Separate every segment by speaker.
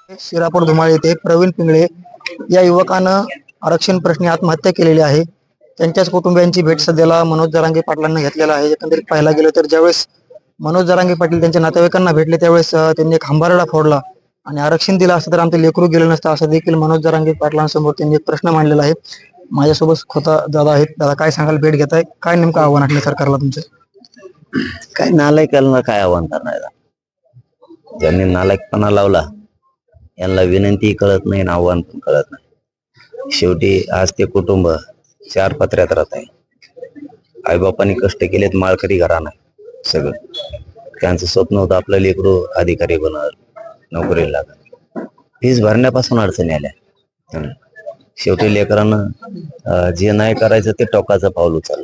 Speaker 1: शिरापूर धुमाळ येथे प्रवीण पिंगळे या युवकानं आरक्षण प्रश्नी आत्महत्या केलेली आहे. त्यांच्याच कुटुंबियांची भेट सध्याला मनोज जरांगे पाटलांना घेतलेला आहे. एकंदरीत पाहायला गेलं तर ज्यावेळेस मनोज जरांगे पाटील त्यांच्या नातेवाईकांना भेटले त्यावेळेस त्यांनी एक हंबारडा फोडला आणि आरक्षण दिलं असतं तर आमचं लेकरू गेलं नसतं असं देखील मनोज जरांगे पाटलांसमोर त्यांनी एक प्रश्न मांडलेला आहे. माझ्यासोबत खोता दादा आहेत. दादा, काय सांगाल, भेट घेताय, काय नेमकं आव्हान आहे सरकारला तुमचं?
Speaker 2: काय नालायकांना काय आव्हान करणार? ज्यांनी नालायकपणा लावला यांना विनंती कळत नाही आणि आव्हान पण कळत नाही. शेवटी आज ते कुटुंब चार पत्र्यात राहत आहे. आईबापांनी कष्ट केलेत, माळकरी घराणं सगळं. त्यांचं स्वप्न होतं आपलं लेकरू अधिकारी बनणार, नोकरीला लागणार. फीस भरण्यापासून अडचणी आल्या. शेवटी लेकरांना जे नाही करायचं ते टोकाचं पाऊल उचललं.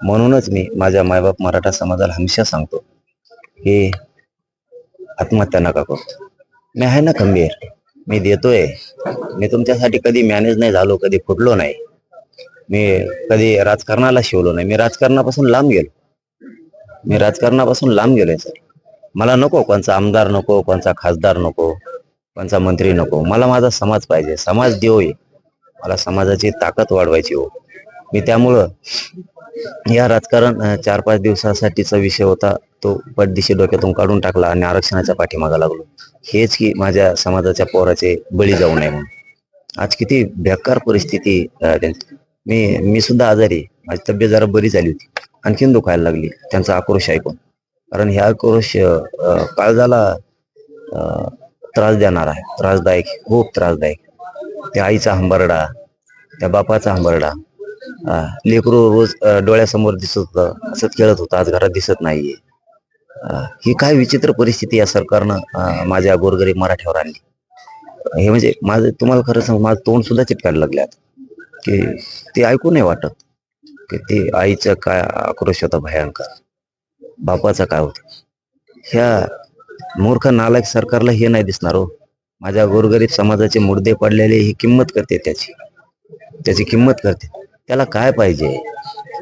Speaker 2: म्हणूनच मी माझ्या मायबाप मराठा समाजाला हमेशा सांगतो की आत्महत्या नका करू. मी आहे ना खंबीर, मी देतोय. मी तुमच्यासाठी कधी मॅनेज नाही झालो, कधी फुटलो नाही. मी कधी राजकारणाला शिवलो नाही. मी राजकारणापासून लांब गेलोय सर. मला नको कोणचा आमदार, नको कोणचा खासदार, नको कोणचा मंत्री, नको. मला माझा समाज पाहिजे. समाज देव आहे. मला समाजाची ताकद वाढवायची हो. मी त्यामुळं या राजकारण 4-5 दिवसासाठीचा विषय होता तो पटदिशी डोक्यातून काढून टाकला आणि आरक्षणाच्या पाठीमागा लागलो. हेच की माझ्या समाजाच्या पोराचे बळी जाऊ नये म्हणून. आज किती बेकार परिस्थिती मी सुद्धा आजारी, माझी तब्येत जरा बरी झाली होती, आणखीन दुखायला लागली त्यांचा आक्रोश ऐकून. कारण ह्या आक्रोश काळजाला त्रास देणार आहे, त्रासदायक, खूप त्रासदायक. त्या आईचा हंबरडा, त्या बापाचा हंबरडा. लेकरू रोज डोळ्यासमोर दिसत होतं, असंच खेळत होतं, आज घरात दिसत नाहीये. ही काय विचित्र परिस्थिती या सरकारनं माझ्या गोरगरीब मराठ्यावर आणली. हे म्हणजे माझं तुम्हाला खरं सांगू, माझं तोंड सुद्धा चिटकायला लागले आता, की ते ऐकू नाही वाटत की ते आईचं काय आक्रोश होता भयंकर, बापाचा काय होता. ह्या मूर्ख नालायक सरकारला हे नाही दिसणार हो. माझ्या गोरगरीब समाजाचे मुर्दे पडलेले ही किंमत करते, त्याची किंमत करते. त्याला काय पाहिजे?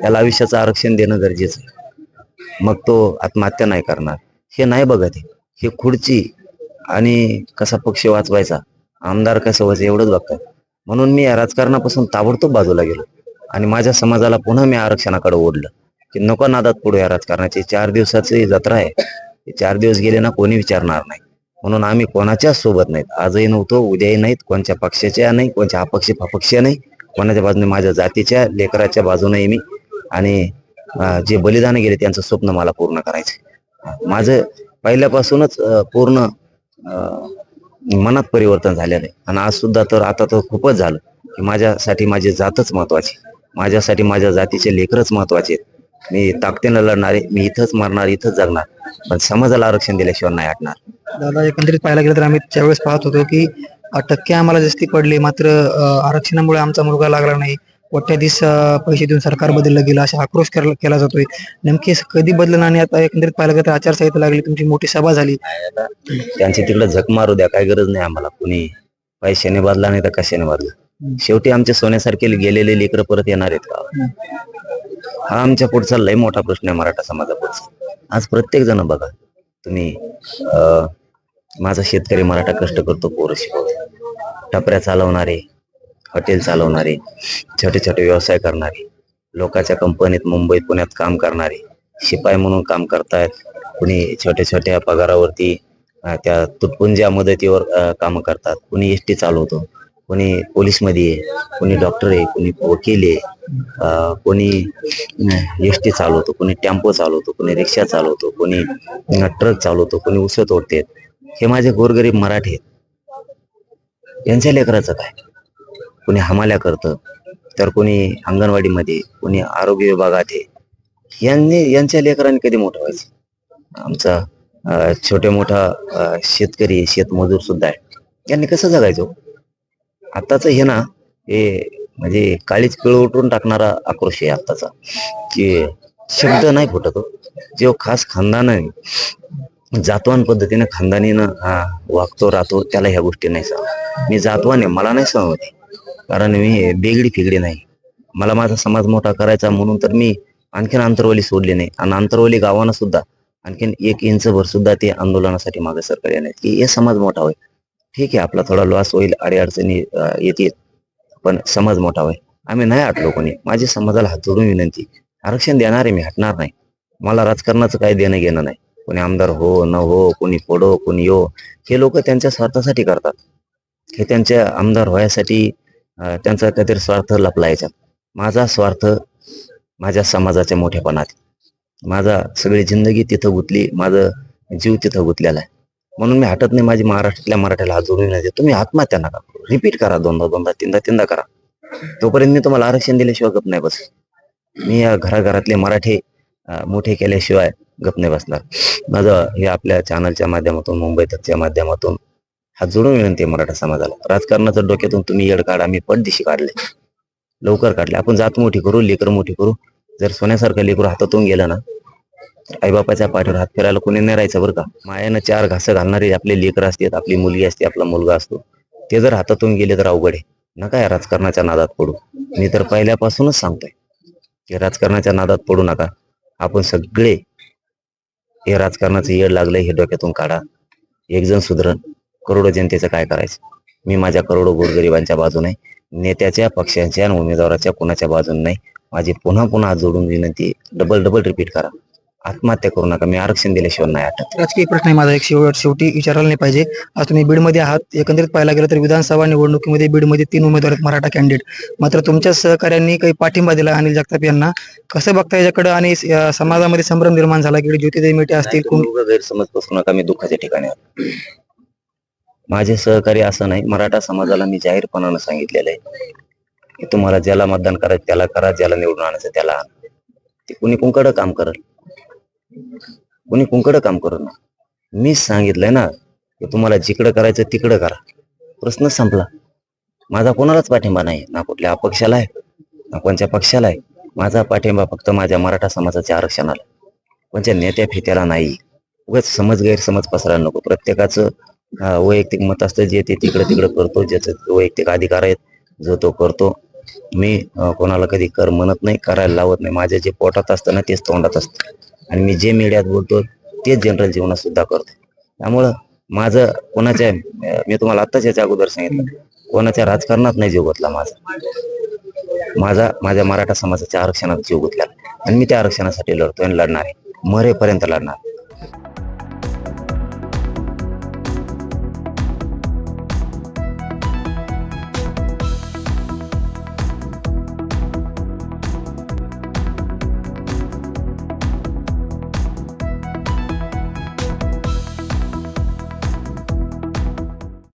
Speaker 2: त्याला आयुष्याचं आरक्षण देणं गरजेचं आहे. मग तो आत्महत्या नाही करणार हे नाही बघत. हे खुर्ची आणि कसा पक्ष वाचवायचा, आमदार कसं व्हायचं एवढंच बघतात. म्हणून मी या राजकारणापासून ताबडतोब बाजूला गेलो आणि माझ्या समाजाला पुन्हा मी आरक्षणाकडे ओढलं की नको नादात पुढे. या राजकारणाची 4 दिवसाची जत्रा आहे. 4 दिवस गेले ना कोणी विचारणार नाही. म्हणून आम्ही कोणाच्याच सोबत नाहीत, आजही नव्हतो, उद्याही नाहीत, कोणत्या पक्षाच्या नाही, कोणत्या अपक्षीय नाही, कोणाच्या बाजूने, माझ्या जातीच्या लेकराच्या बाजूने मी. आणि जे बलिदान गेले त्यांचं स्वप्न मला पूर्ण करायचं. माझं पहिल्यापासूनच पूर्ण मनात परिवर्तन झालेलं आहे. आणि आज सुद्धा तर आता तर खूपच झालं की माझ्यासाठी माझी जातच महत्वाची, माझ्यासाठी माझ्या जातीचे लेकरच महत्वाचे आहेत. मी ताकदीनं लढणार आहे, मी इथंच मरणार, इथंच जगणार, पण समाजाला आरक्षण दिल्याशिवाय नाही हटणार.
Speaker 1: दादा, एकंदरीत पाहायला गेलं तर आम्ही त्यावेळेस पाहत होतो की टक्के आम्हाला जास्ती पडले, मात्र आरक्षणामुळे आमचा मुलगा लागला नाही. कोट्याधीश पैसे देऊन सरकार बदललं गेलं, असा आक्रोश केला जातोय. नेमके कधी बदललं? आणि आता एकंदरीत पाहायला गेलं तर आचारसंहिता लागली, तुमची मोठी सभा झाली.
Speaker 2: त्यांची तिकडे झक मारू द्या, काय गरज नाही आम्हाला. कुणी पैशाने बदला नाही तर कशाने बदला. शेवटी आमचे सोन्यासारखे गेलेले लेकरं परत येणार आहेत का? हा आमच्या पुढचा लय मोठा प्रश्न आहे मराठा समाजापुढचा. आज प्रत्येक जण बघा तुम्ही, माझा शेतकरी मराठा कष्ट करतो, पोरं शिकवतो, टपऱ्या चालवणारे, हॉटेल चालवणारे, छोटे छोटे व्यवसाय करणारे, लोकांच्या कंपनीत मुंबईत पुण्यात काम करणारे, शिपाई म्हणून काम करतायत, कुणी छोट्या छोट्या पगारावरती त्या तुटपुंज्या मदतीवर काम करतात, कुणी एसटी चालवतो, कोणी पोलीसमध्ये आहे, कोणी डॉक्टर आहे, कोणी वकील आहे, कोणी एसटी चालवतो, कोणी टेम्पो चालवतो, कोणी रिक्षा चालवतो, कोणी ट्रक चालवतो, कोणी उसळ तोडते. हे माझे गोरगरीब मराठी आहेत. यांच्या लेकराचं काय? कोणी हमाल्या करतं, तर कोणी अंगणवाडीमध्ये, कोणी आरोग्य विभागात आहे. यांच्या लेकरांनी कधी मोठं व्हायचं? आमचा छोटे मोठा शेतकरी, शेतमजूर सुद्धा आहे, यांनी कसं जगायचं? आत्ताच हे ना, हे म्हणजे काळीच पिळवटून टाकणारा आक्रोश आहे आत्ताचा, की शब्द नाही फुटत. जो खास खानदान आहे, जातवान पद्धतीने खानदानीनं वागतो राहतो, त्याला ह्या गोष्टी नाही सांग. मी जातवान आहे, मला नाही सांगत, कारण मी बेगडी फिगडी नाही. मला माझा समाज मोठा करायचा म्हणून तर मी आणखीन अंतरवली सोडली नाही. आणि अंतरवली गावानं सुद्धा आणखीन 1 इंचभर सुद्धा ते आंदोलनासाठी मागे सरकार येणार की हे समाज मोठा होईल. ठीक आहे, आपला थोडा लॉस होईल, अडीअडचणी येतील, पण समाज मोठा होईल. आम्ही नाही हटलो कोणी. माझी समाजाला हात जोडून विनंती, आरक्षण देणार आहे मी, हटणार नाही. मला राजकारणाचं काही देणं घेणं नाही. कोणी आमदार हो न हो, कोणी फोडो कोणी यो, हे लोक त्यांच्या स्वार्थासाठी करतात. हे त्यांच्या आमदार व्हायसाठी त्यांचा काहीतरी स्वार्थ लपला याच्यात. माझा स्वार्थ माझ्या समाजाच्या मोठेपणात. माझा सगळी जिंदगी तिथं गुंतली, माझं जीव तिथं गुंतलेला आहे. म्हणून मी हटत नाही. माझी महाराष्ट्रातल्या मराठ्याला हात जोडून नाही, तुम्ही आत्महत्या नका करू. रिपीट करा, दोनदा तीनदा करा. तोपर्यंत मी तुम्हाला आरक्षण दिल्याशिवाय गप नाही बस. मी या घराघरातले मराठे मोठे केल्याशिवाय गप नाही बसणार. माझं हे आपल्या चॅनलच्या माध्यमातून, मुंबई तकच्या माध्यमातून हात जोडून विनंती आहे मराठा समाजाला. राजकारणाचं डोक्यातून तुम्ही येड काढा, मी पटदिशी काढले, लवकर काढले. आपण जात मोठी करू, लेकर मोठी करू. जर सोन्यासारखं लेकरू हातातून गेलं ना, तर आईबापाच्या पाठीवर हात फिरायला कोणी नाही राहायचं बरं का. मायानं चार घासं घालणारे आपले लेकर असतात, आपली मुलगी असते, आपला मुलगा असतो. ते जर हातातून गेले तर अवघड आहे. नका या राजकारणाच्या नादात पडू. मी तर पहिल्यापासूनच सांगतोय की राजकारणाच्या नादात पडू नका. आपण सगळे हे राजकारणाचं येड लागलंय हे डोक्यातून काढा. एक जण सुधरण, करोडो जनतेचं काय करायचं. मी माझ्या करोडो गोरगरिबांच्या बाजूने, नेत्याच्या, पक्षांच्या आणि उमेदवाराच्या कुणाच्या बाजूने नाही. माझी पुन्हा पुन्हा हात जोडून विनंती, डबल रिपीट करा, आत्महत्या करू नका. मी आरक्षण दिल्याशिवाय नाही हटत.
Speaker 1: राजकीय प्रश्न आहे माझा एक शेवटी विचारायला नाही पाहिजे. आज तुम्ही बीडमध्ये आहात. एकंदरीत पाहायला गेलं तर विधानसभा निवडणुकीमध्ये बीडमध्ये 3 उमेदवार आहेत मराठा कॅन्डिडेट. मात्र तुमच्या सहकाऱ्यांनी काही पाठिंबा दिला अनिल जगताप यांना. कसं बघता याच्याकडे? आणि समाजामध्ये संभ्रम निर्माण झाला की ज्योतिदेवी मेटे असतील,
Speaker 2: गैरसमज पसरू नका. मी दुःखाच्या ठिकाणी आहे. माझे सहकारी असं नाही. मराठा समाजाला मी जाहीरपणानं सांगितलेलं आहे की तुम्हाला ज्याला मतदान करायचं त्याला करा, ज्याला निवडून आणायचं त्याला आणा. ते कुणी कुंकडं काम करल, कुणी कुंकडं काम करू ना. मीच सांगितलंय ना की तुम्हाला जिकडं करायचं तिकडं करा. प्रश्न संपला. माझा कोणालाच पाठिंबा नाही, ना कुठल्या अपक्षाला आहे, ना कोणत्या पक्षाला आहे. माझा पाठिंबा फक्त माझ्या मराठा समाजाच्या आरक्षणाला, कोणत्या नेत्या फित्याला नाही. उगाच गैरसमज पसरायला नको. प्रत्येकाचं वैयक्तिक मत असतं. जे ते तिकडं करतो, ज्याचं वैयक्तिक अधिकार आहेत, जो तो करतो. मी कोणाला कधी कर म्हणत नाही, करायला लावत नाही. माझ्या जे पोटात असतं ना तेच तोंडात असतं. आणि मी जे मीडियात बोलतो तेच जनरल जीवनात सुद्धा करतो. त्यामुळं माझं कोणाच्या, मी तुम्हाला आत्ताच याच्या अगोदर सांगितलं, कोणाच्या राजकारणात नाही जीव गुंतला. माझ्या मराठा समाजाच्या आरक्षणात जीव गुंतला आणि मी त्या आरक्षणासाठी लढतोय आणि लढणार आहे, मरेपर्यंत लढणार.